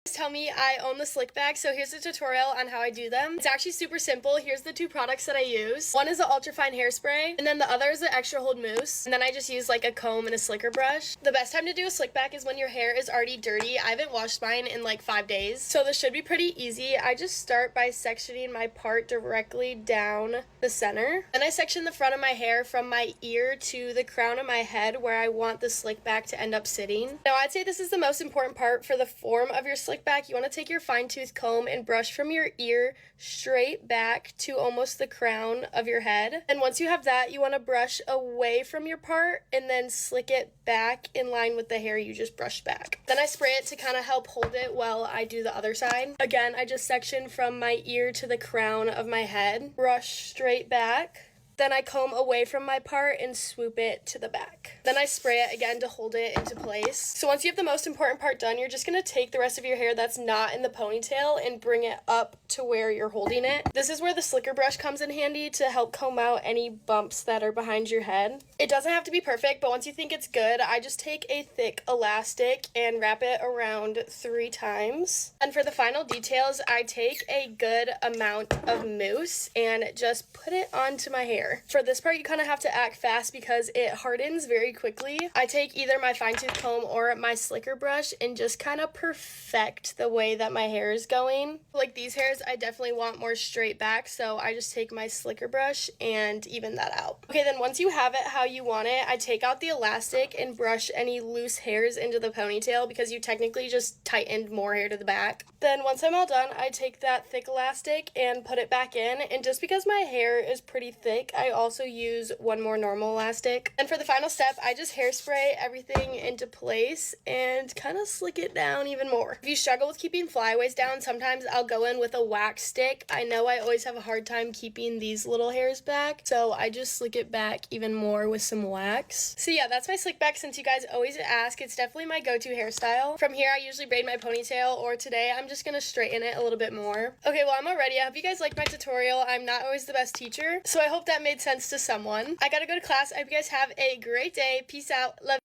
Tell me I own the slick back, so here's a tutorial on how I do them. It's actually super simple. Here's the two products that I use. One is the ultrafine hairspray, and then the other is the extra hold mousse, and then I just use like a comb and a slicker brush. The best time to do a slick back is when your hair is already dirty. I haven't washed mine in like 5 days, so this should be pretty easy. I just start by sectioning my part directly down the center. Then I section the front of my hair from my ear to the crown of my head where I want the slick back to end up sitting. Now I'd say this is the most important part for the form of your slick back. You want to take your fine tooth comb and brush from your ear straight back to almost the crown of your head. And once you have that, you want to brush away from your part and then slick it back in line with the hair you just brushed back. Then I spray it to kind of help hold it while I do the other side. Again, I just section from my ear to the crown of my head, brush straight back. Then I comb away from my part and swoop it to the back. Then I spray it again to hold it into place. So once you have the most important part done, you're just gonna take the rest of your hair that's not in the ponytail and bring it up to where you're holding it. This is where the slicker brush comes in handy to help comb out any bumps that are behind your head. It doesn't have to be perfect, but once you think it's good, I just take a thick elastic and wrap it around 3 times. And for the final details, I take a good amount of mousse and just put it onto my hair. For this part, you kind of have to act fast because it hardens very quickly. I take either my fine tooth comb or my slicker brush and just kind of perfect the way that my hair is going. Like these hairs, I definitely want more straight back, so I just take my slicker brush and even that out. Okay, then once you have it how you want it, I take out the elastic and brush any loose hairs into the ponytail because you technically just tightened more hair to the back. Then once I'm all done, I take that thick elastic and put it back in, and just because my hair is pretty thick, I also use one more normal elastic. And for the final step, I just hairspray everything into place and kind of slick it down even more. If you struggle with keeping flyaways down, sometimes I'll go in with a wax stick. I know I always have a hard time keeping these little hairs back, so I just slick it back even more with some wax. So yeah, that's my slick back. Since you guys always ask, it's definitely my go-to hairstyle. From here, I usually braid my ponytail, or today I'm just gonna straighten it a little bit more. Okay, well, I'm all ready. I hope you guys liked my tutorial. I'm not always the best teacher, so I hope that made sense to someone. I gotta go to class. I hope you guys have a great day. Peace out. Love